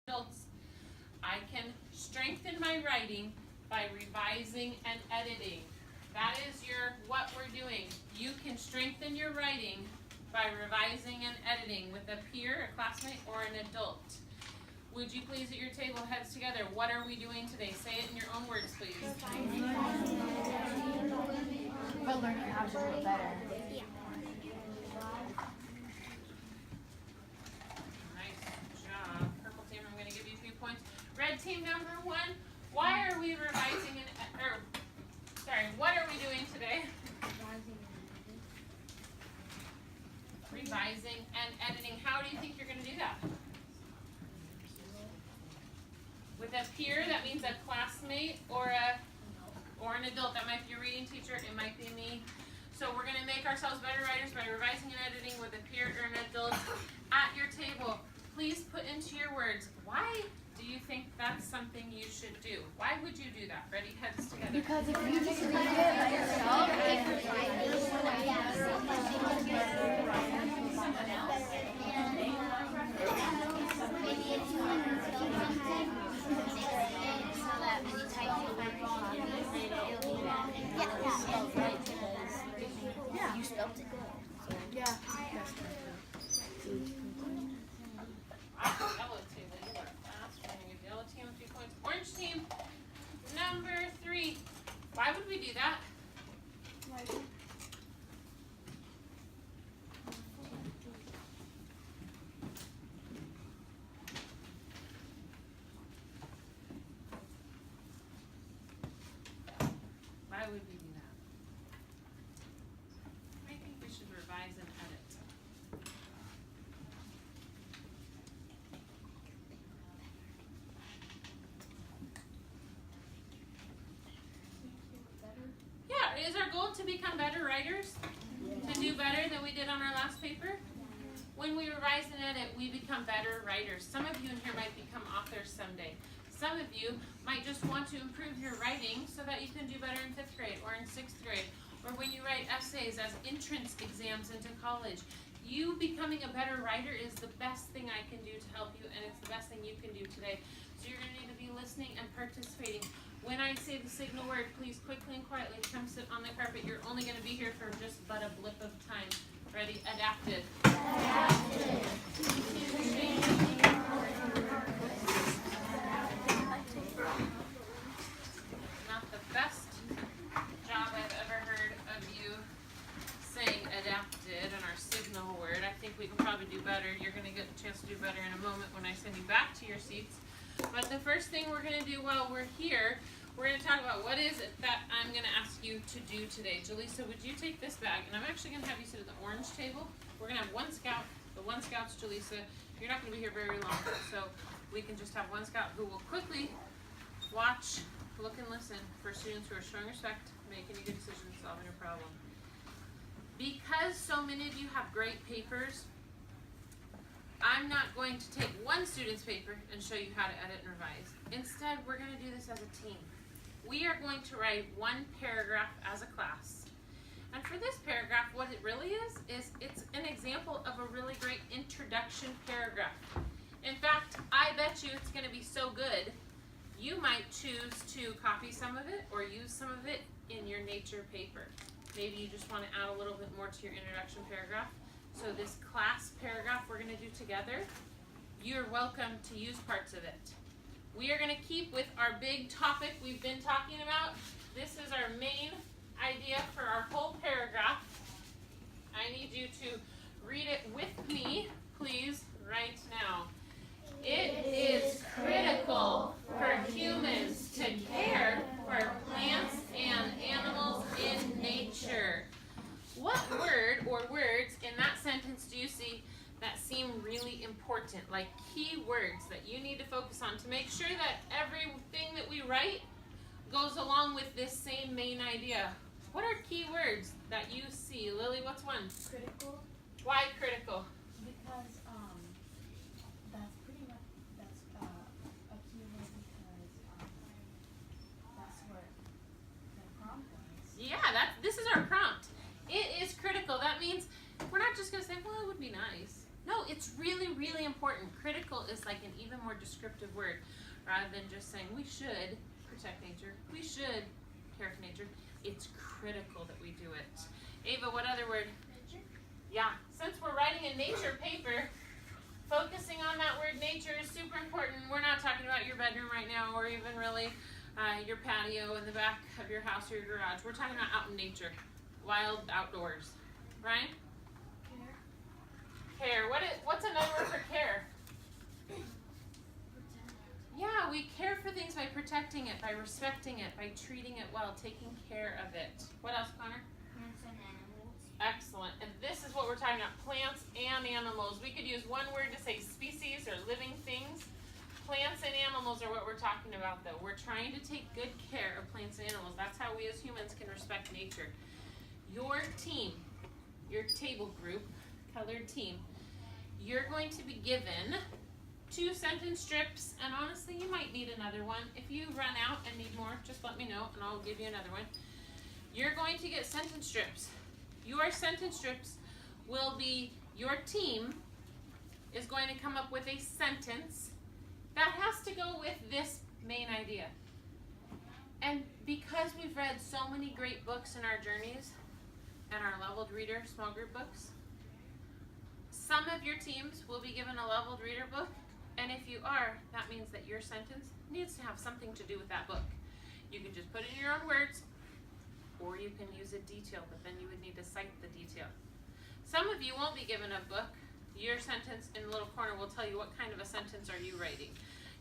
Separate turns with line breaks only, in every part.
adults. I can strengthen my writing by revising and editing. That is what we're doing. You can strengthen your writing by revising and editing with a peer, a classmate, or an adult. Would you please at your table, heads together, what are we doing today? Say it in your own words, please.
We're learning how to do it better.
Nice job. Purple team, I'm going to give you a few points. Red team number 1, why are we revising what are we doing today? Revising and editing. How do you think you're going to do that? With a peer, that means a classmate or an adult. That might be your reading teacher, it might be me. So we're going to make ourselves better writers by revising and editing with a peer or an adult. At your table, please put into your words, why do you think that's something you should do? Why would you do that? Ready? Heads together.
Because if you just read it by yourself,
You spelled it good.
yeah.
Yellow team, you are fast. We're going to give yellow team a few points. Orange team, number 3. Why would we do that? Why would we do that? I think we should revise and edit. Yeah, is our goal to become better writers? To do better than we did on our last paper? When we revise and edit, we become better writers. Some of you in here might become authors someday. Some of you might just want to improve your writing so that you can do better in 5th grade or in 6th grade, or when you write essays as entrance exams into college. You becoming a better writer is the best thing I can do to help you, and it's the best thing you can do today. So you're going to need to be listening and participating. When I say the signal word, please quickly and quietly come sit on the carpet. You're only going to be here for just but a blip of time. Ready? Adapted. Not the best job I've ever heard of you saying adapted in our signal word. I think we can probably do better. You're going to get a chance to do better in a moment when I send you back to your seats. But the first thing we're going to do while we're here, we're going to talk about what is it that I'm going to ask you to do today. Jaleesa, would you take this bag? And I'm actually going to have you sit at the orange table. We're going to have one scout. The one scout's Jaleesa. You're not going to be here very long, so we can just have one scout who will quickly watch, look, and listen for students who are showing respect, making a good decision, solving a problem. Because so many of you have great papers, I'm not going to take one student's paper and show you how to edit and revise. Instead, we're going to do this as a team. We are going to write one paragraph as a class. And for this paragraph, what it really is it's an example of a really great introduction paragraph. In fact, I bet you it's going to be so good, you might choose to copy some of it or use some of it in your nature paper. Maybe you just want to add a little bit more to your introduction paragraph. So this class paragraph we're going to do together, you're welcome to use parts of it. We are going to keep with our big topic we've been talking about. This is our main idea for our whole paragraph. I need you to read it with me, please, right now. It is critical for humans to care for plants and animals in nature. What word or words in that sentence do you see that seem really important, like key words that you need to focus on to make sure that everything that we write goes along with this same main idea? What are key words that you see? Lily, what's one?
Critical.
Why critical?
Because that's pretty much a key word because that's what the prompt is.
Yeah, this is our prompt. It is critical. That means we're not just going to say, well, it would be nice. No, it's really, really important. Critical is like an even more descriptive word rather than just saying we should protect nature, we should care for nature. It's critical that we do it. Ava, what other word?
Nature.
Yeah, since we're writing a nature paper, focusing on that word nature is super important. We're not talking about your bedroom right now or even really your patio in the back of your house or your garage. We're talking about out in nature, wild outdoors. Ryan? Care. What's another word for care? Yeah, we care for things by protecting it, by respecting it, by treating it well, taking care of it. What else, Connor?
Plants and animals.
Excellent. And this is what we're talking about, plants and animals. We could use one word to say species or living things. Plants and animals are what we're talking about, though. We're trying to take good care of plants and animals. That's how we as humans can respect nature. Your team, your table group, colored team, you're going to be given 2 sentence strips, and honestly, you might need another one. If you run out and need more, just let me know, and I'll give you another one. You're going to get sentence strips. Your sentence strips will be, your team is going to come up with a sentence that has to go with this main idea. And because we've read so many great books in our journeys and our leveled reader small group books, some of your teams will be given a leveled reader book, and if you are, that means that your sentence needs to have something to do with that book. You can just put it in your own words, or you can use a detail, but then you would need to cite the detail. Some of you won't be given a book. Your sentence in the little corner will tell you what kind of a sentence are you writing.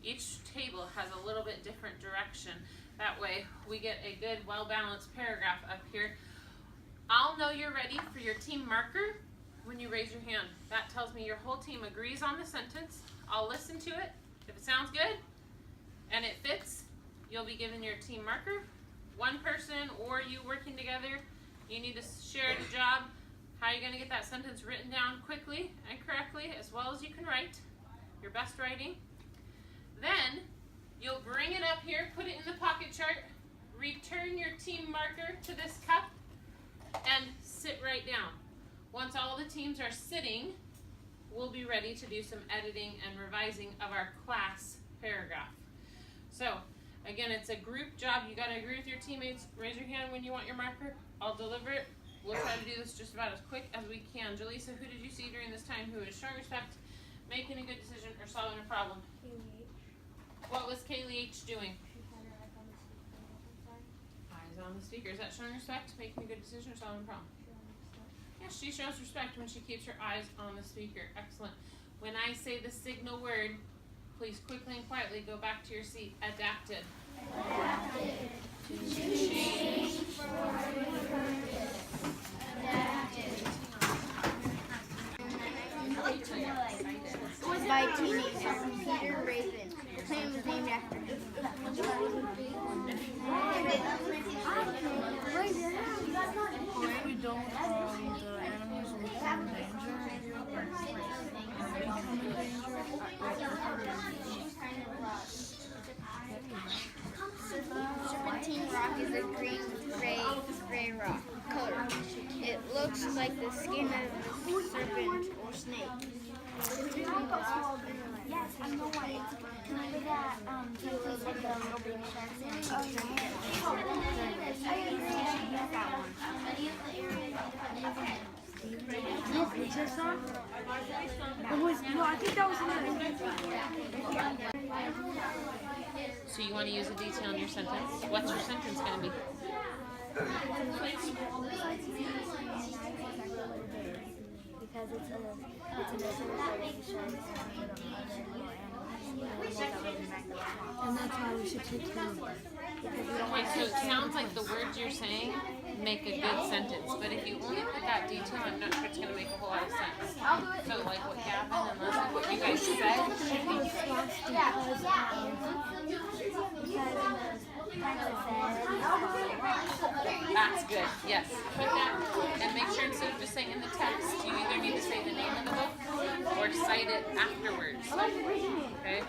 Each table has a little bit different direction. That way we get a good, well-balanced paragraph up here. I'll know you're ready for your team marker when you raise your hand. That tells me your whole team agrees on the sentence. I'll listen to it. If it sounds good and it fits, you'll be given your team marker. One person or you working together, you need to share the job. How are you going to get that sentence written down quickly and correctly as well as you can write, your best writing. Then you'll bring it up here, put it in the pocket chart, return your team marker to this cup, and sit right down. Once all the teams are sitting, we'll be ready to do some editing and revising of our class paragraph. So, again, it's a group job. You got to agree with your teammates. Raise your hand when you want your marker. I'll deliver it. We'll try to do this just about as quick as we can. Jaleesa, who did you see during this time who is showing respect, making a good decision, or solving a problem?
Kaylee H.
What was Kaylee H doing?
She had her eyes on the speaker.
Eyes on the speaker. Is that showing respect, making a good decision, or solving a problem? Yeah, she shows respect when she keeps her eyes on the speaker. Excellent. When I say the signal word, please quickly and quietly go back to your seat. Adapted.
Adapted.
To change.
It was by teenager Peter Raven. The plane was named after him.
If we don't, the animals will become in danger.
Serpentine rock is a green with gray rock color. It looks like the skin of a serpent or snake.
Yes, I know why. Remember that with the little baby sharks in it? I agree. I should use that one.
Was this song? It was, no, I think that was another.
So you want to use a detail in your sentence? What's your sentence going to be?
Because it's a baby sharks
And that's why we should take care of it.
Okay, so it sounds like the words you're saying make a good sentence, but if you only put that detail, I'm not sure it's going to make a whole lot of sense. So like what Gavin and Leslie, what you guys said, should be that's good, yes. Put that, and make sure instead of just saying in the text, you either need to say the name of the book or cite it afterwards. okay?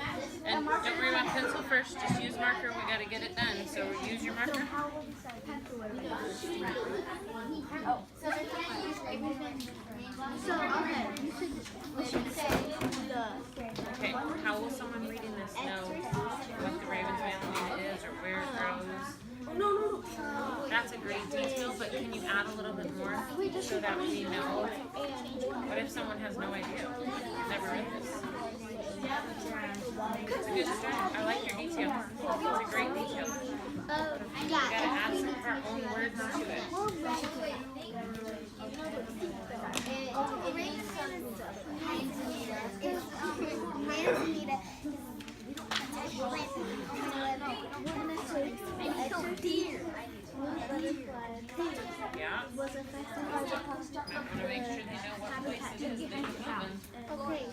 And don't worry about pencil first, just use marker, we gotta get it done. So use your marker. Okay, how will someone reading this know what the Ravens manzanita is or where it grows? That's a great detail, but can you add a little bit more so that we know? What if someone has no idea? Never read this. It's a good start. I like your detail. It's a great detail. We gotta add some of our own words to it. Yeah. I want to make sure they know what place it is that you live in.
Okay.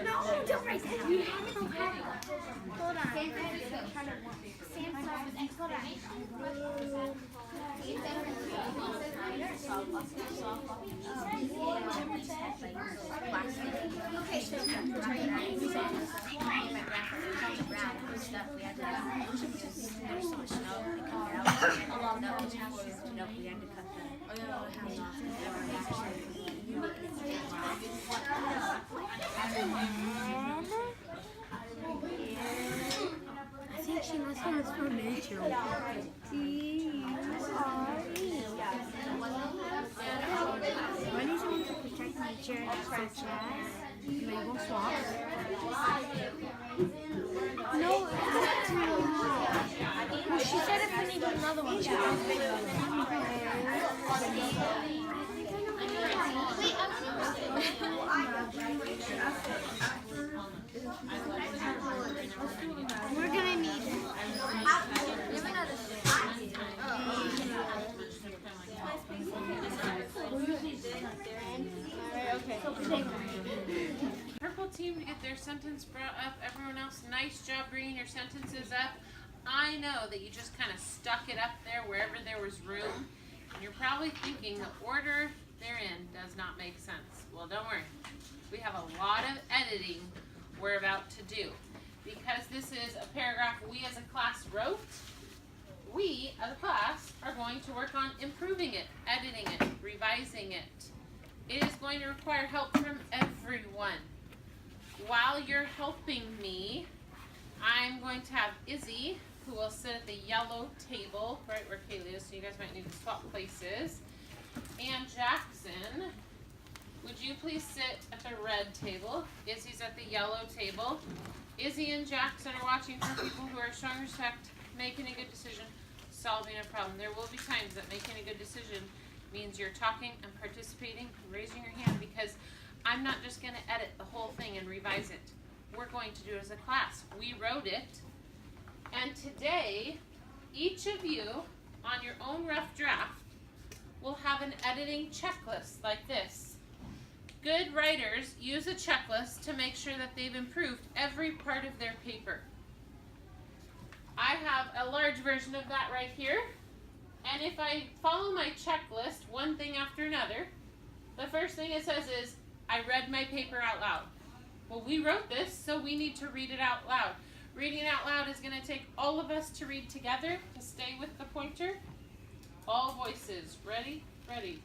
No, don't write that. You have to have it.
Hold on.
I think she must have for nature. When is it to protect nature such as mango swamps?
No,
Well, she said if we need another one, she
we're gonna need it.
Purple team to get their sentence brought up. Everyone else, nice job bringing your sentences up. I know that you just kind of stuck it up there wherever there was room. And you're probably thinking the order they're in does not make sense. Well, don't worry. We have a lot of editing we're about to do. Because this is a paragraph we as a class wrote, we as a class are going to work on improving it, editing it, revising it. It is going to require help from everyone. While you're helping me, I'm going to have Izzy, who will sit at the yellow table, right where Kaylee is, so you guys might need to swap places. And Jackson, would you please sit at the red table? Izzy's at the yellow table. Izzy and Jackson are watching for people who are showing respect, making a good decision, solving a problem. There will be times that making a good decision means you're talking and participating, raising your hand, because I'm not just going to edit the whole thing and revise it. We're going to do it as a class. We wrote it, and today, each of you, on your own rough draft, will have an editing checklist like this. Good writers use a checklist to make sure that they've improved every part of their paper. I have a large version of that right here. And if I follow my checklist, one thing after another, the first thing it says is, I read my paper out loud. Well, we wrote this, so we need to read it out loud. Reading it out loud is going to take all of us to read together, to stay with the pointer. All voices. Ready? Ready.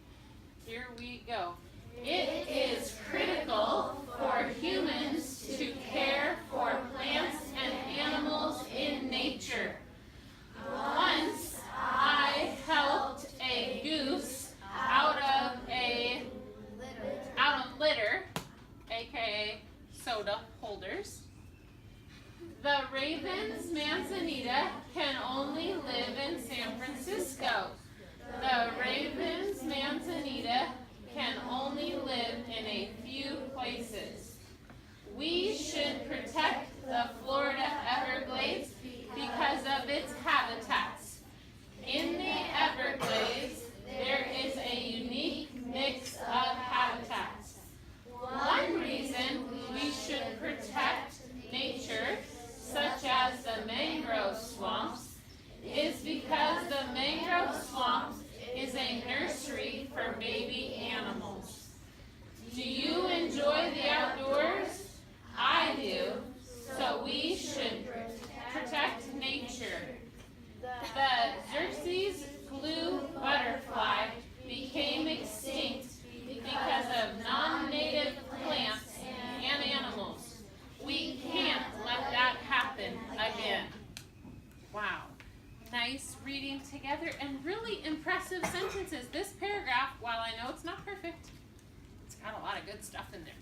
Here we go. It is critical for humans to care for plants and animals in nature. Once I helped a goose out of litter, aka soda holders. The Ravens manzanita can only live in San Francisco. The Ravens manzanita can only good stuff in there.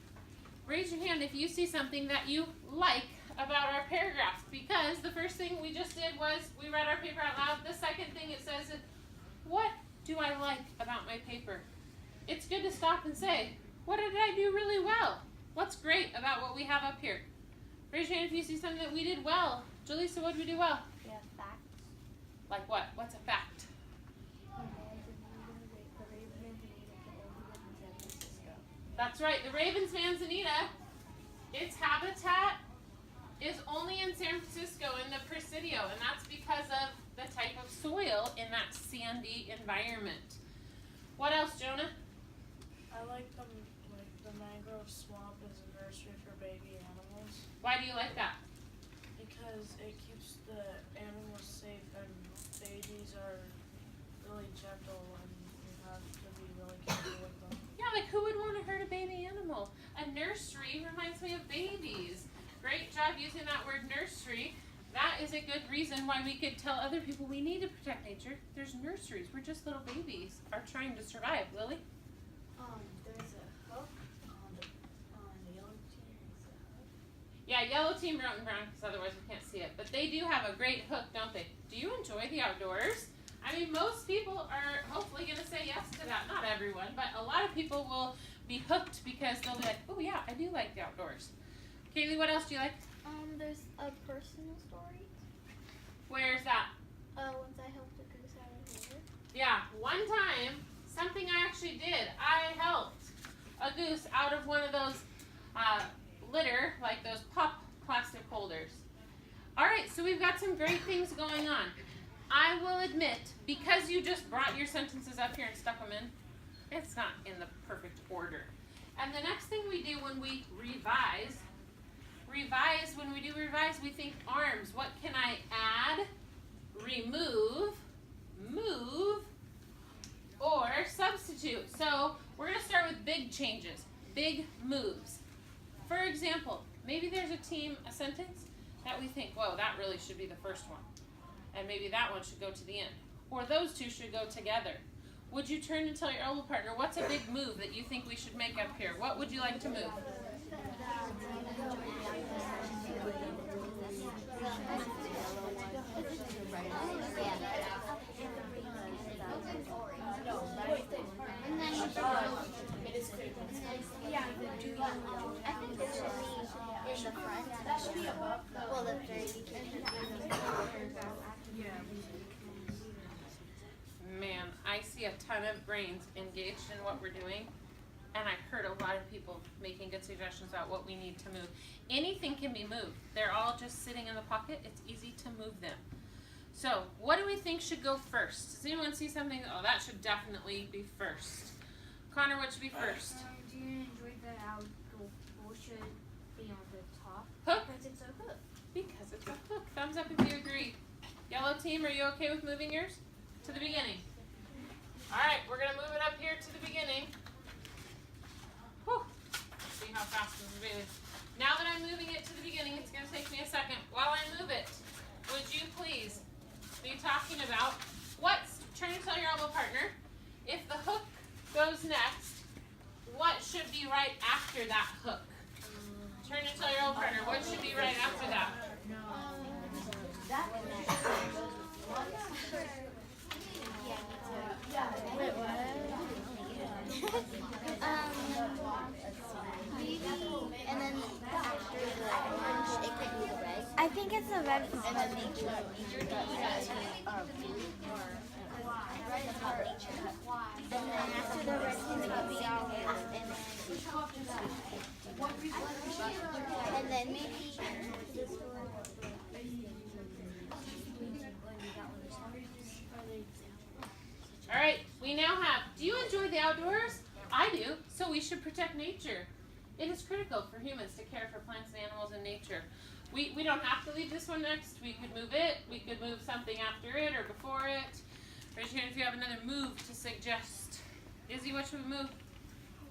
Raise your hand if you see something that you like about our paragraph, because the first thing we just did was we read our paper out loud. The second thing it says is, what do I like about my paper? It's good to stop and say, what did I do really well? What's great about what we have up here? Raise your hand if you see something that we did well. Jaleesa, what did we do well?
We have facts.
Like what? What's a fact? That's right, the Ravens Manzanita, its habitat is only in San Francisco in the Presidio, and that's because of the type of soil in that sandy environment. What else, Jonah?
I like the mangrove swamp as a nursery for baby animals
Why do you like that?
because it keeps the animals safe and babies are really gentle and you have to be really careful with them.
Yeah, like who would want to hurt a baby animal? A nursery reminds me of babies. Great job using that word nursery. That is a good reason why we could tell other people we need to protect nature. There's nurseries. We're just little babies are trying to survive. Lily?
There's a hook on the yellow team.
Yeah, yellow team wrote in brown because otherwise we can't see it. But they do have a great hook, don't they? Do you enjoy the outdoors? I mean, most people are hopefully going to say yes to that. Not everyone, but a lot of people will be hooked because they'll be like, oh yeah, I do like the outdoors. Kaylee, what else do you like?
There's a personal story.
Where's that?
Once I helped a goose out of the river.
Yeah, one time, something I actually did. I helped a goose out of one of those litter, like those pop plastic holders. All right, so we've got some great things going on. I will admit, because you just brought your sentences up here and stuck them in, it's not in the perfect order. And the next thing we do when we revise, we think arms. What can I add, remove, move, or substitute? So we're going to start with big changes, big moves. For example, maybe there's a sentence that we think, whoa, that really should be the first one. And maybe that one should go to the end. Or those two should go together. Would you turn and tell your elbow partner, what's a big move that you think we should make up here? What would you like to move?
I think this should be in the front. That should be above the very
Man, I see a ton of brains engaged in what we're doing, and I heard a lot of people making good suggestions about what we need to move. Anything can be moved. They're all just sitting in the pocket. It's easy to move them. So, what do we think should go first? Does anyone see something? Oh, that should definitely be first. Connor, what should be first?
Do you enjoy the outdoor should be on the top?
Hook?
Because it's a hook.
Because it's a hook. Thumbs up if you agree. Yellow team, are you okay with moving yours to the beginning? All right, we're going to move it up here to the beginning. Whew. See how fast this is moving. Now that I'm moving it to the beginning, it's going to take me a second. While I move it, would you please be talking about turn and tell your elbow partner, if the hook goes next, what should be right after that hook? Turn and tell your elbow partner, what should be right after that?
And then after the orange, it could be the red.
I think it's a red
And then nature.
And then after the red can be all
And then maybe this one.
All right, we now have, do you enjoy the outdoors? I do, so we should protect nature. It is critical for humans to care for plants and animals and nature. We don't have to leave this one next. We could move it. We could move something after it or before it. Raise your hand if you have another move to suggest. Izzy, what should we move?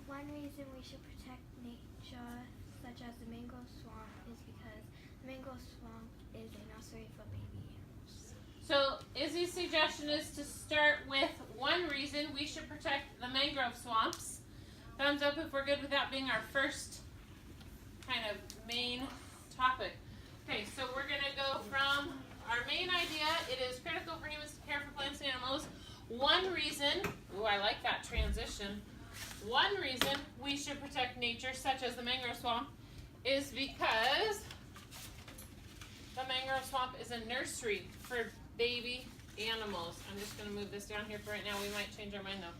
One reason we should protect nature, such as the mangrove swamp, is because the mangrove swamp is a nursery for baby animals.
So Izzy's suggestion is to start with one reason we should protect the mangrove swamps. Thumbs up if we're good with that being our first kind of main topic. Okay, so we're going to go from our main idea. It is critical for humans to care for plants and animals. One reason, ooh, I like that transition. One reason we should protect nature, such as the mangrove swamp, is because the mangrove swamp is a nursery for baby animals. I'm just going to move this down here for right now. We might change our mind though.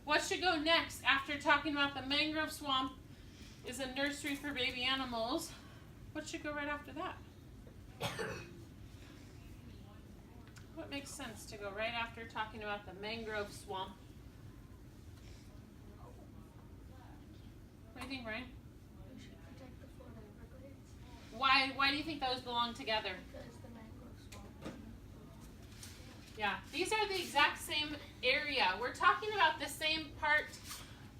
What should go next after talking about the mangrove swamp is a nursery for baby animals? What should go right after that? What makes sense to go right after talking about the mangrove swamp? What do you think, Brian?
We should protect the Florida Everglades.
Why do you think those belong together?
Because the mangrove swamp.
Yeah, these are the exact same area. We're talking about the same part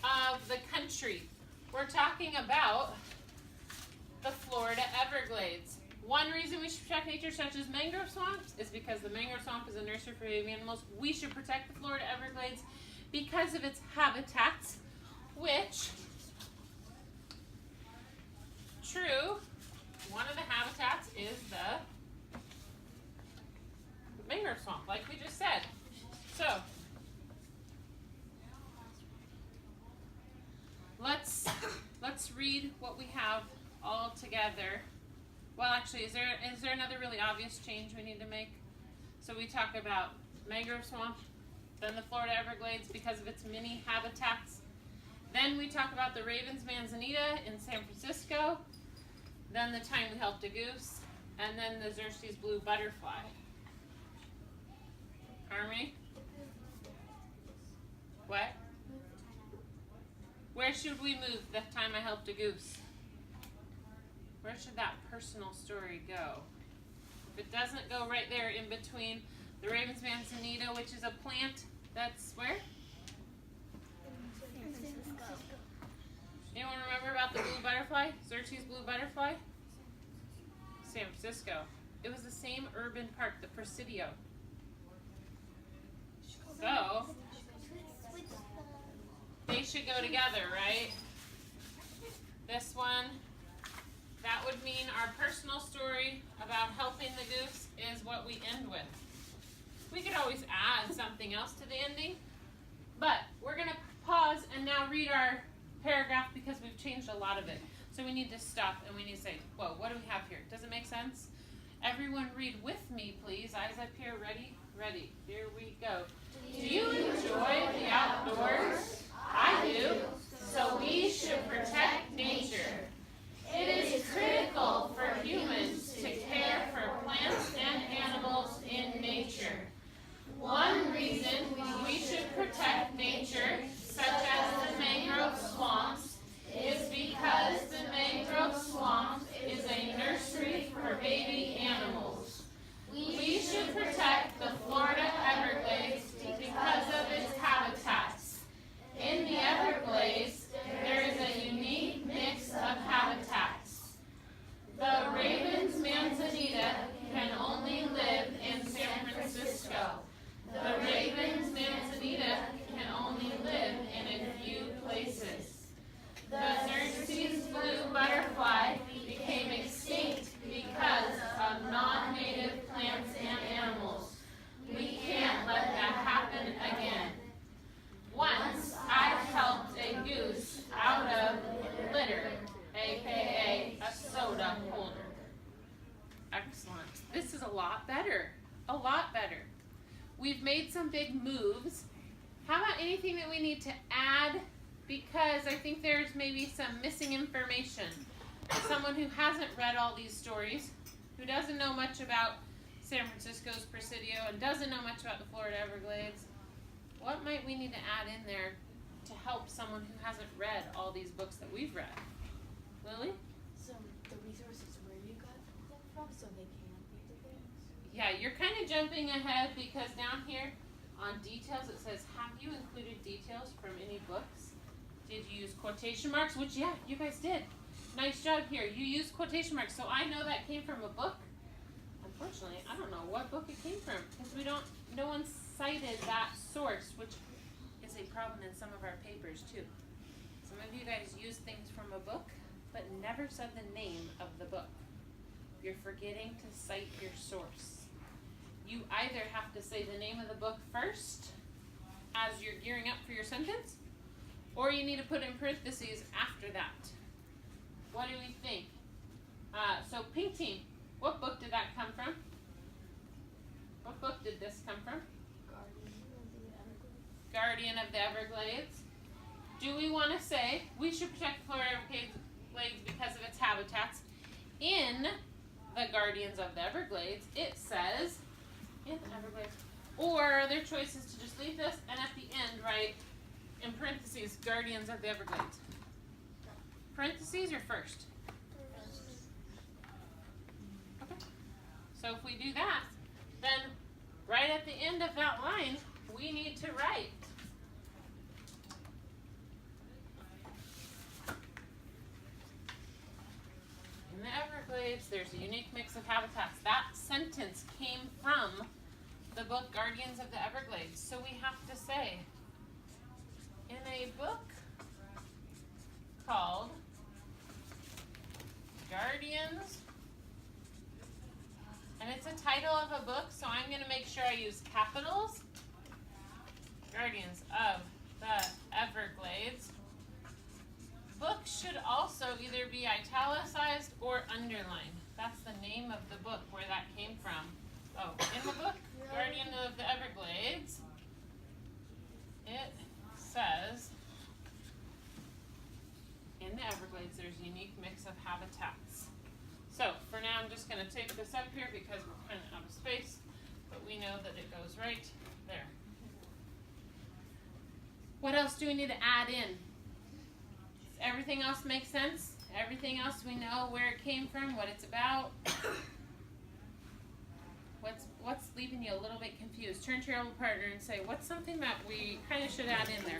of the country. We're talking about the Florida Everglades. One reason we should protect nature such as mangrove swamps is because the mangrove swamp is a nursery for baby animals. We should protect the Florida Everglades because of its habitats, which, true, one of the habitats is the mangrove swamp, like we just said. So, let's read what we have all together. Well, actually, is there another really obvious change we need to make? So we talk about mangrove swamp, then the Florida Everglades because of its many habitats. Then we talk about the Ravens manzanita in San Francisco. Then the time we helped a goose, and then the Xerces blue butterfly. Army? What? Where should we move the time I helped a goose? Where should that personal story go? If it doesn't go right there in between the Ravens manzanita, which is a plant that's where? Anyone remember about the blue butterfly? Xerces blue butterfly? San Francisco. It was the same urban park, the Presidio. So, they should go together, right? This one, that would mean our personal story about helping the goose is what we end with. We could always add something else to the ending, but we're going to pause and now read our paragraph because we've changed a lot of it. So we need to stop and we need to say, whoa, what do we have here? Does it make sense? Everyone read with me, please. Eyes up here, ready? Ready. Here we go. Do you enjoy the outdoors? I do. So we should protect nature. It is critical for humans to care for plants and animals in nature. One reason we should protect nature, such as the mangrove swamps, is because the mangrove swamp is a nursery for baby animals. We should protect the Florida Everglades because of its habitats. In the Everglades, there is a unique mix of habitats. The Ravens manzanita can only live in San Francisco. The Ravens manzanita can only live in a few places. The Xerces blue butterfly became extinct because of non-native plants and animals. We can't let that happen again. Once I helped a goose out of litter, aka a soda holder. Excellent. This is a lot better. A lot better. We've made some big moves. How about anything that we need to add? Because I think there's maybe some missing information. Someone who hasn't read all these stories, who doesn't know much about San Francisco's Presidio and doesn't know much about the Florida Everglades, what might we need to add in there to help someone who hasn't read all these books that we've read? Lily?
So the resources where you got them from so they can read the things?
Yeah, you're kind of jumping ahead because down here on details it says, have you included details from any books? Did you use quotation marks? Which, yeah, you guys did. Nice job here. You used quotation marks, so I know that came from a book. Unfortunately, I don't know what book it came from because no one cited that source, which is a problem in some of our papers too. Some of you guys use things from a book, but never said the name of the book. You're forgetting to cite your source. You either have to say the name of the book first as you're gearing up for your sentence, or you need to put in parentheses after that. What do we think? So pink team, what book did that come from? What book did this come from? Guardian of the Everglades. Do we want to say we should protect the Florida Everglades because of its habitats? In the Guardians of the Everglades, it says in the Everglades. Or are there choices to just leave this and at the end write in parentheses Guardians of the Everglades? Parentheses or first? Okay. So if we do that, then right at the end of that line, we need to write in the Everglades, there's a unique mix of habitats. That sentence came from the book Guardians of the Everglades. So we have to say, in a book called Guardians, and it's a title of a book, so I'm going to make sure I use capitals. Guardians of the Everglades. Books should also either be italicized or underlined. That's the name of the book where that came from. Oh, in the book, Guardian of the Everglades, it says, in the Everglades, there's a unique mix of habitats. So, for now, I'm just going to take this up here because we're kind of out of space, but we know that it goes right there. What else do we need to add in? Does everything else make sense? Everything else we know where it came from, what it's about? What's leaving you a little bit confused? Turn to your old partner and say, what's something that we kind of should add in there?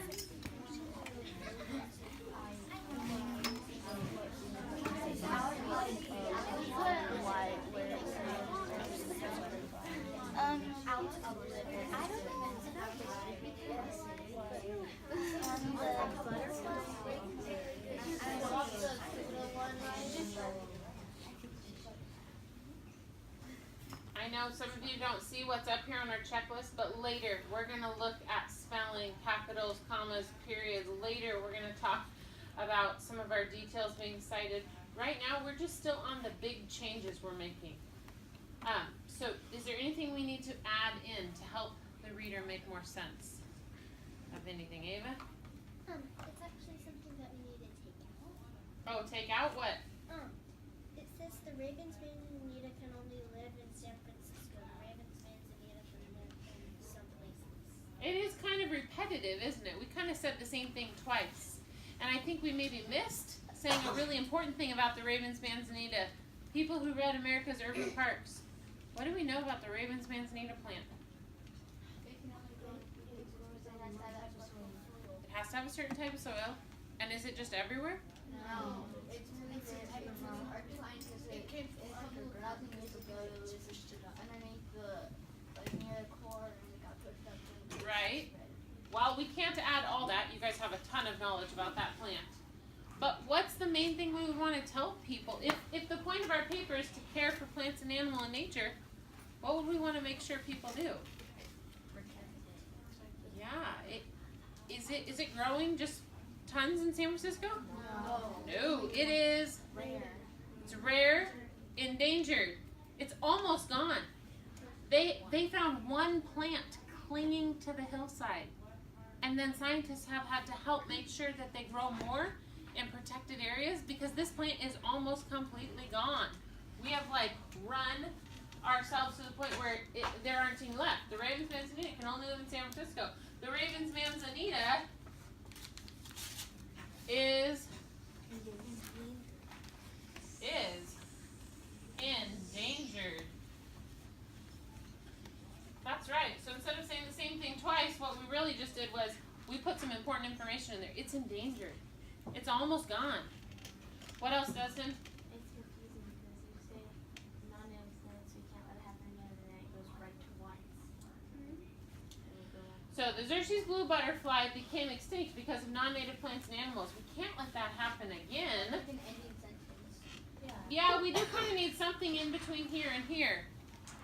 I know some of you don't see what's up here on our checklist, but later we're going to look at spelling, capitals, commas, periods. Later we're going to talk about some of our details being cited. Right now we're just still on the big changes we're making. So is there anything we need to add in to help the reader make more sense of anything, Ava?
It's actually something that we need to take out.
Oh, take out what?
It says the Ravens Manzanita can only live in San Francisco. The Ravens Manzanita can live in some places.
It is kind of repetitive, isn't it? We kind of said the same thing twice. And I think we maybe missed saying a really important thing about the Ravens Manzanita. People who read America's Urban Parks, what do we know about the Ravens Manzanita plant?
It can only grow in
It has to have a certain type of soil. And is it just everywhere?
No. It's a type of art scientist. It came from nothing years ago. It was just underneath the, like near the core, and it got pushed up.
Right. Well, we can't add all that. You guys have a ton of knowledge about that plant. But what's the main thing we would want to tell people? If the point of our paper is to care for plants and animal and nature, what would we want to make sure people do? Yeah. Is it growing just tons in San Francisco? No, it is
Rare.
It's rare, endangered. It's almost gone. They found one plant clinging to the hillside. And then scientists have had to help make sure that they grow more in protected areas because this plant is almost completely gone. We have run ourselves to the point where there aren't any left. The Ravens Manzanita can only live in San Francisco. The Ravens Manzanita is endangered. That's right. So instead of saying the same thing twice, what we really just did was we put some important information in there. It's endangered. It's almost gone. What else, Dustin?
It's confusing because you say non-native plants, we can't let it happen again, and then it goes right to whites. And we go back to
So the Xerxes blue butterfly became extinct because of non-native plants and animals. We can't let that happen again.
Like an ending sentence.
Yeah, we do kind of need something in between here and here.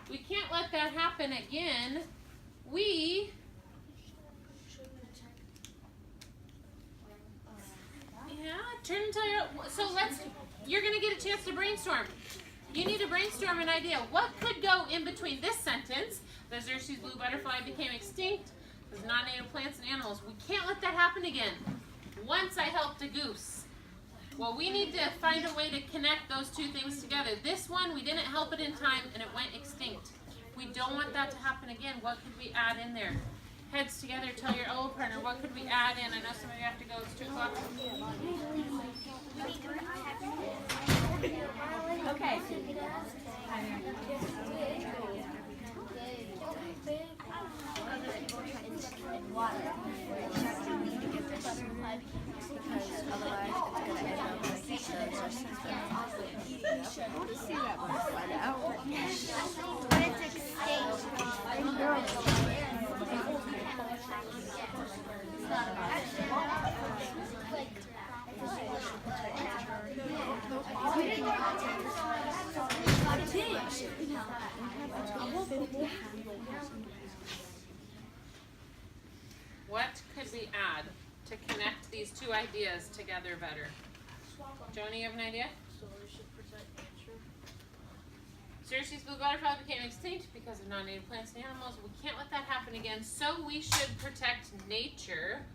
We can't let that happen again. We turn until you're gonna get a chance to brainstorm. You need to brainstorm an idea. What could go in between this sentence? The Xerxes blue butterfly became extinct. There's non-native plants and animals. We can't let that happen again. Once I helped a goose. Well, we need to find a way to connect those two things together. This one, we didn't help it in time and it went extinct. We don't want that to happen again. What could we add in there? Heads together, tell your old partner, what could we add in? I know some of you have to go, it's 2 o'clock.
Okay.
But it's extinct.
What could we add to connect these two ideas together better? Joni, you have an idea?
So we should protect nature.
Xerxes blue butterfly became extinct because of non-native plants and animals. We can't let that happen again, so we should protect nature.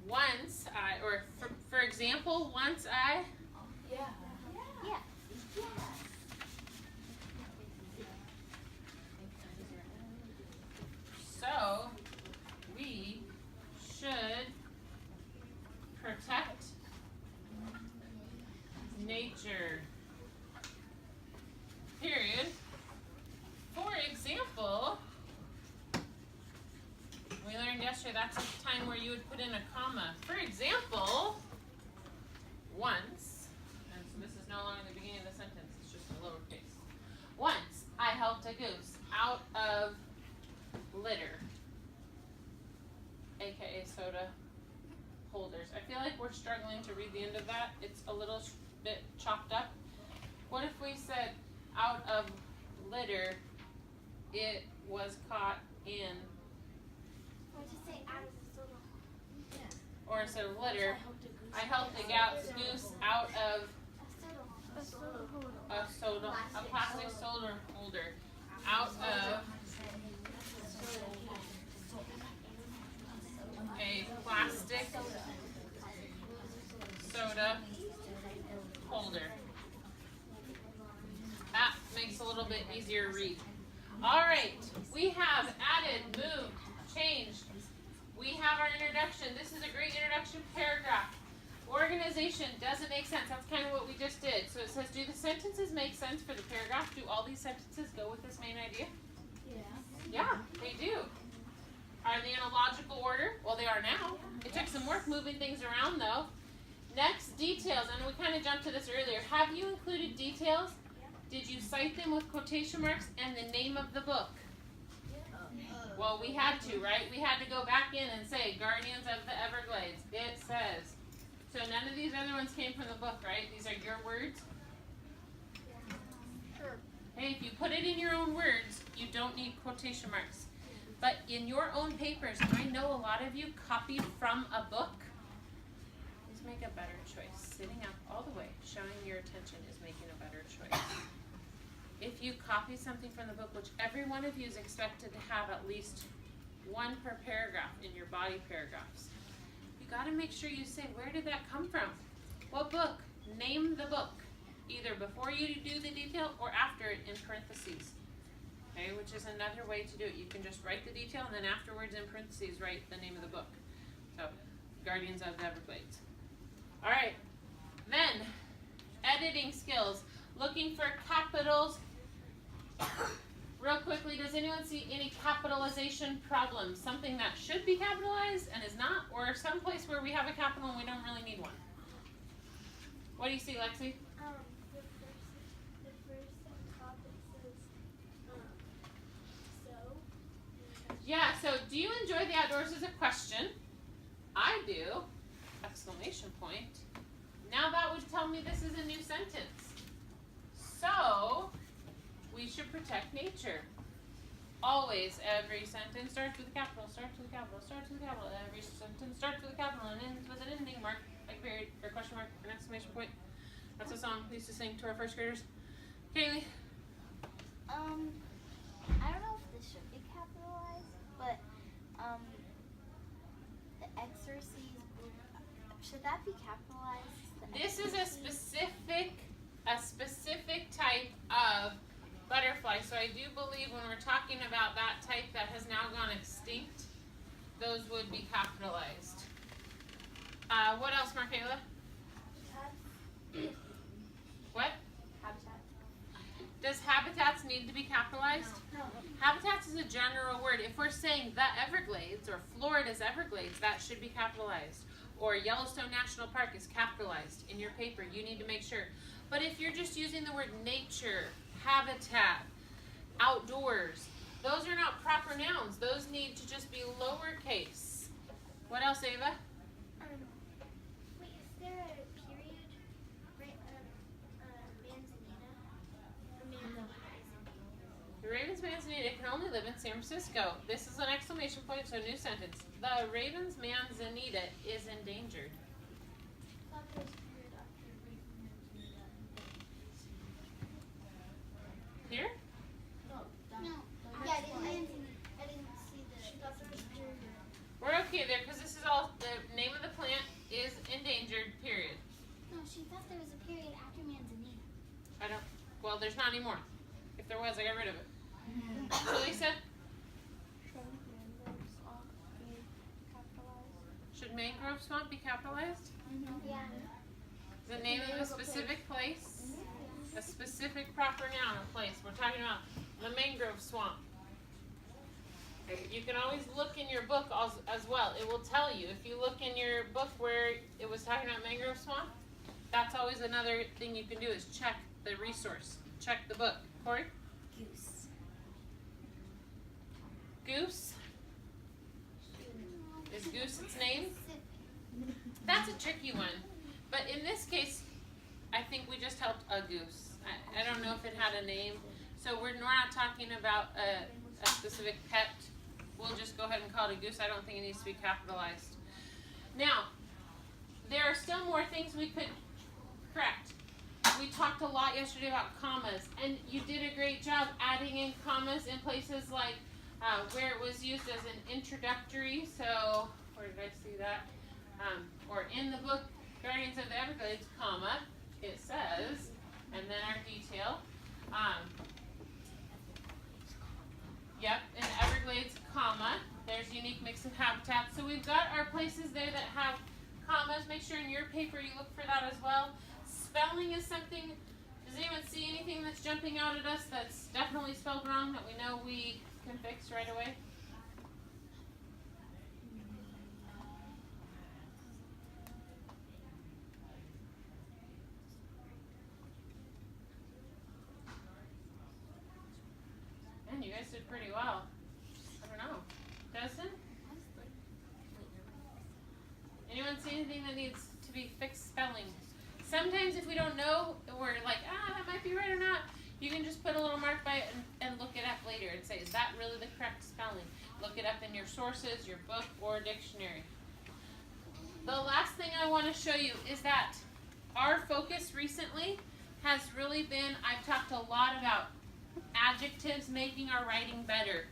Once I, or for example, once I.
Yeah.
Yeah.
So we should protect nature. Period. For example, we learned yesterday that's a time where you would put in a comma. For example, once, and so this is no longer the beginning of the sentence, it's just a lowercase. Once I helped a goose out of litter, aka soda holders. I feel like we're struggling to read the end of that. It's a little bit chopped up. What if we said out of litter, it was caught in,
Or just say out of the soda.
or instead of litter, I helped the goose out of a plastic soda holder, out of a plastic soda holder. That makes a little bit easier read. All right, we have added, moved, changed. We have our introduction. This is a great introduction paragraph. Organization doesn't make sense. That's kind of what we just did. So it says, do the sentences make sense for the paragraph? Do all these sentences go with this main idea? Yeah, they do. Are they in a logical order? Well, they are now. It took some work moving things around, though. Next, details. And we kind of jumped to this earlier. Have you included details? Did you cite them with quotation marks and the name of the book? Well, we had to, right? We had to go back in and say, Guardians of the Everglades. It says. So none of these other ones came from the book, right? These are your words?
Sure.
Hey, if you put it in your own words, you don't need quotation marks. But in your own papers, I know a lot of you copied from a book. Please make a better choice. Sitting up all the way, showing your attention is making a better choice. If you copy something from the book, which every one of you is expected to have at least one per paragraph in your body paragraphs, you got to make sure you say, where did that come from? What book? Name the book, either before you do the detail or after it in parentheses. Okay, which is another way to do it. You can just write the detail and then afterwards in parentheses write the name of the book. So, Guardians of the Everglades. All right, then editing skills. Looking for capitals. Real quickly, does anyone see any capitalization problems? Something that should be capitalized and is not, or some place where we have a capital and we don't really need one? What do you see, Lexi?
The first top it says so.
Yeah, so do you enjoy the outdoors is a question. I do. Exclamation point. Now that would tell me this is a new sentence. So, we should protect nature. Always, every sentence starts with a capital, starts with a capital, starts with a capital. Every sentence starts with a capital and ends with an ending mark, like period, or question mark, or an exclamation point. That's a song we used to sing to our first graders. Kaylee?
I don't know if this should be capitalized, but the exorcism, should that be capitalized?
This is a specific type of butterfly. So I do believe when we're talking about that type that has now gone extinct, those would be capitalized. What else, Markayla? What?
Habitat.
Does habitats need to be capitalized?
No.
Habitats is a general word. If we're saying the Everglades or Florida's Everglades, that should be capitalized. Or Yellowstone National Park is capitalized in your paper. You need to make sure. But if you're just using the word nature, habitat, outdoors, those are not proper nouns. Those need to just be lowercase. What else, Ava?
Wait, is there a period? Right, Manzanita?
The Ravens Manzanita can only live in San Francisco. This is an exclamation point, so new sentence. The Ravens Manzanita is endangered. Here?
No. Yeah, I didn't see the. She thought there was a period.
We're okay there because this is all, the name of the plant is endangered, period.
No, she thought there was a period after Manzanita.
I don't, well, there's not anymore. If there was, I got rid of it. So Lisa, should mangrove swamp be capitalized?
Yeah.
The name of a specific place? A specific proper noun or place. We're talking about the mangrove swamp. You can always look in your book as well. It will tell you. If you look in your book where it was talking about mangrove swamp, that's always another thing you can do is check the resource. Check the book. Corey?
Goose.
Goose? Is goose its name? That's a tricky one. But in this case, I think we just helped a goose. I don't know if it had a name. So we're not talking about a specific pet. We'll just go ahead and call it a goose. I don't think it needs to be capitalized. Now, there are still more things we could correct. We talked a lot yesterday about commas, and you did a great job adding in commas in places like where it was used as an introductory. So, where did I see that? Or in the book, Guardians of the Everglades, comma, it says, and then our detail. Yep, in Everglades, comma, there's unique mix of habitats. So we've got our places there that have commas. Make sure in your paper you look for that as well. Spelling is something, does anyone see anything that's jumping out at us that's definitely spelled wrong that we know we can fix right away? Man, you guys did pretty well. I don't know. Dustin? Anyone see anything that needs to be fixed spelling? Sometimes if we don't know, we're like, that might be right or not. You can just put a little mark by it and look it up later and say, is that really the correct spelling? Look it up in your sources, your book, or dictionary. The last thing I want to show you is that our focus recently has really been, I've talked a lot about adjectives making our writing better.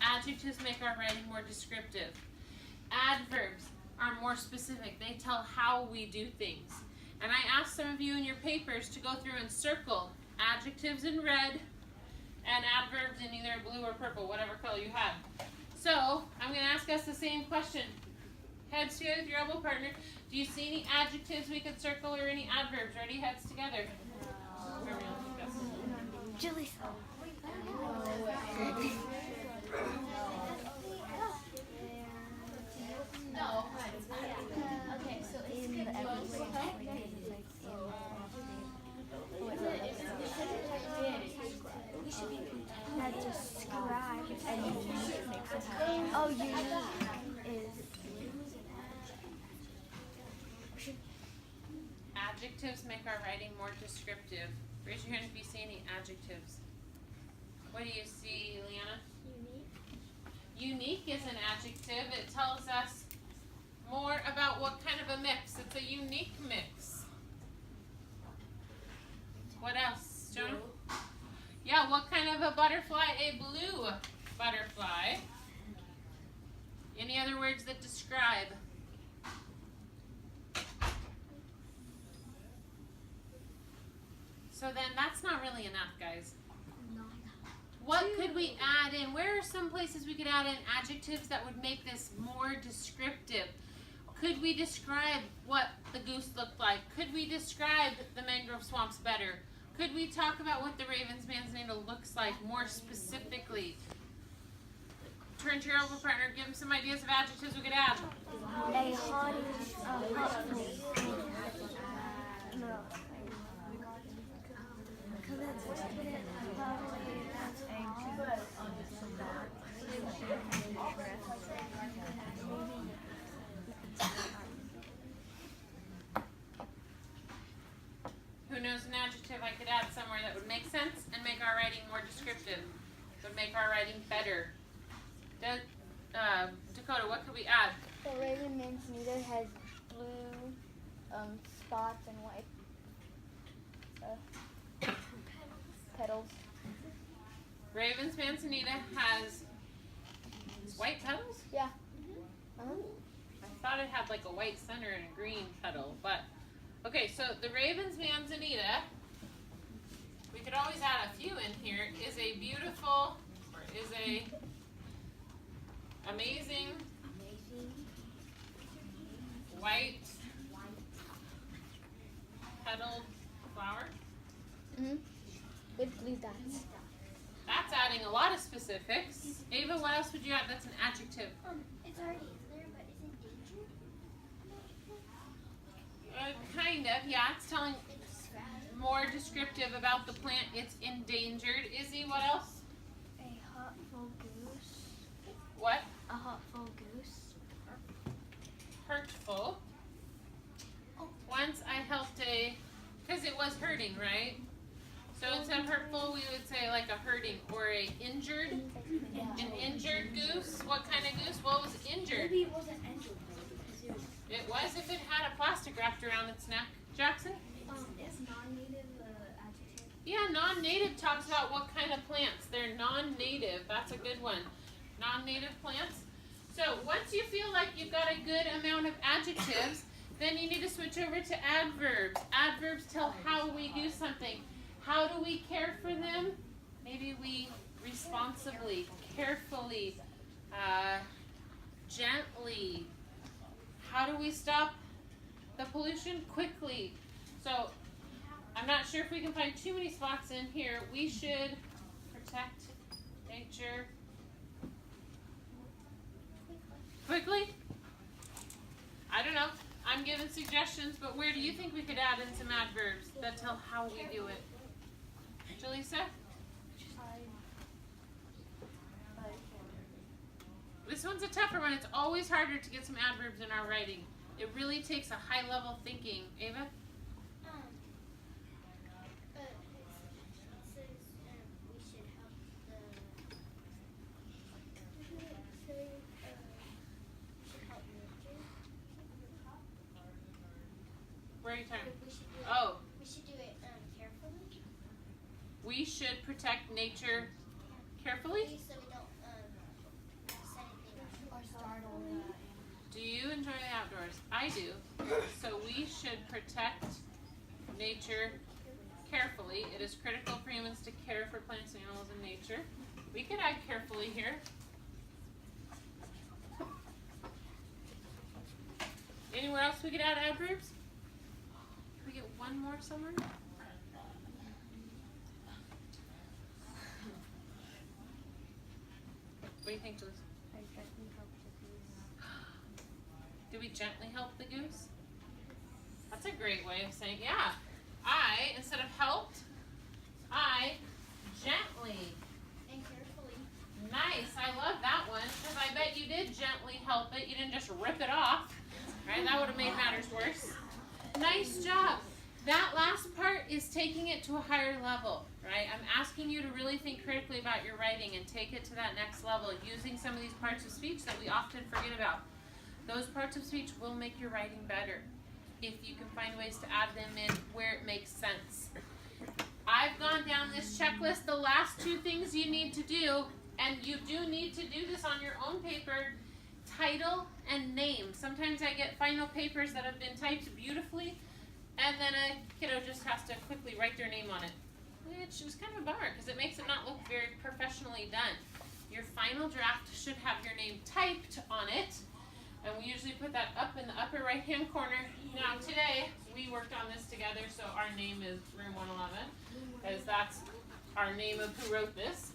Adjectives make our writing more descriptive. Adverbs are more specific. They tell how we do things. And I asked some of you in your papers to go through and circle adjectives in red and adverbs in either blue or purple, whatever color you have. So, I'm going to ask us the same question. Heads together with your elbow partner. Do you see any adjectives we could circle or any adverbs? Ready? Heads together.
Julie's.
No. Okay, so it's
In the we should be describe and you make it
adjectives make our writing more descriptive? Raise your hand if you see any adjectives. What do you see, Leanna? Unique is an adjective. It tells us more about what kind of a mix. It's a unique mix. What else, Jonah? Yeah, what kind of a butterfly? A blue butterfly. Any other words that describe? So then that's not really enough, guys. What could we add in? Where are some places we could add in adjectives that would make this more descriptive? Could we describe what the goose looked like? Could we describe the mangrove swamps better? Could we talk about what the raven's manzanita looks like more specifically? Turn to your elbow partner, give them some ideas of adjectives we could add.
A hot
Who knows an adjective I could add somewhere that would make sense and make our writing more descriptive? Would make our writing better? Dakota, what could we add?
The raven manzanita has blue spots and white petals.
Raven's manzanita has white petals?
Yeah.
I thought it had like a white center and a green petal, but okay, so the Raven's manzanita, we could always add a few in here, is a beautiful, or is a amazing white petaled flower.
With blue dots.
That's adding a lot of specifics. Ava, what else would you add that's an adjective?
It's already there, but it's endangered.
Kind of, yeah. It's telling more descriptive about the plant. It's endangered. Izzy, what else?
A hot full goose.
What?
A hot full goose.
Hurtful. Once I helped because it was hurting, right? So instead of hurtful, we would say like a hurting or a injured. An injured goose. What kind of goose? What was injured?
Maybe it wasn't injured.
It was if it had a plastic wrapped around its neck. Jackson?
Is non-native adjective?
Yeah, non-native talks about what kind of plants. They're non-native. That's a good one. Non-native plants. So once you feel like you've got a good amount of adjectives, then you need to switch over to adverbs. Adverbs tell how we do something. How do we care for them? Maybe we responsibly, carefully, gently. How do we stop the pollution? Quickly. So I'm not sure if we can find too many spots in here. We should protect nature quickly. I don't know. I'm giving suggestions, but where do you think we could add in some adverbs that tell how we do it? Jaleesa? This one's a tougher one. It's always harder to get some adverbs in our writing. It really takes a high level thinking. Ava? Where are you talking? Oh.
We should do it carefully.
We should protect nature carefully?
So we don't set anything or startle.
Do you enjoy the outdoors? I do. So we should protect nature carefully. It is critical for humans to care for plants, animals, and nature. We could add carefully here. Anywhere else we could add adverbs? Can we get one more somewhere? What do you think, Liz? Do we gently help the goose? That's a great way of saying, yeah. I, instead of helped, I gently.
And carefully.
Nice, I love that one, because I bet you did gently help it. You didn't just rip it off, right? That would have made matters worse. Nice job. That last part is taking it to a higher level, right? I'm asking you to really think critically about your writing and take it to that next level using some of these parts of speech that we often forget about. Those parts of speech will make your writing better if you can find ways to add them in where it makes sense. I've gone down this checklist. The last two things you need to do, and you do need to do this on your own paper, title and name. Sometimes I get final papers that have been typed beautifully, and then a kiddo just has to quickly write their name on it, which is kind of a bummer because it makes it not look very professionally done. Your final draft should have your name typed on it, and we usually put that up in the upper right hand corner. Now today we worked on this together, so our name is room 111, as that's our name of who wrote this.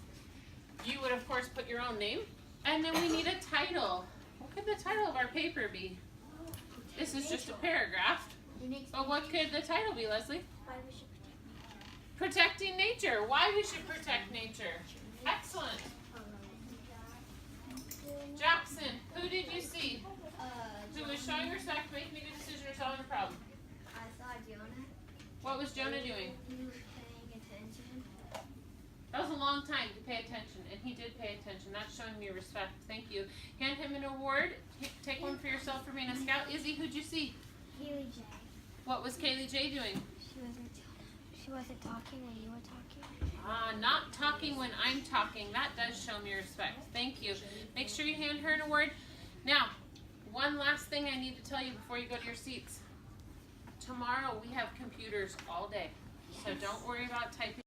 You would of course put your own name, and then we need a title. What could the title of our paper be? This is just a paragraph. But what could the title be, Leslie?
Why we should
Protecting nature. Why we should protect nature. Excellent. Jackson, who did you see? Who was showing respect, making a good decision, or solving a problem?
I saw Jonah.
What was Jonah doing?
He was paying attention.
That was a long time to pay attention, and he did pay attention. That's showing me respect. Thank you. Hand him an award. Take one for yourself for being a scout. Izzy, who'd you see?
Kaylee J.
What was Kaylee J doing?
She wasn't talking when you were talking.
Not talking when I'm talking. That does show me respect. Thank you. Make sure you hand her an award. Now, one last thing I need to tell you before you go to your seats. Tomorrow we have computers all day, so don't worry about typing.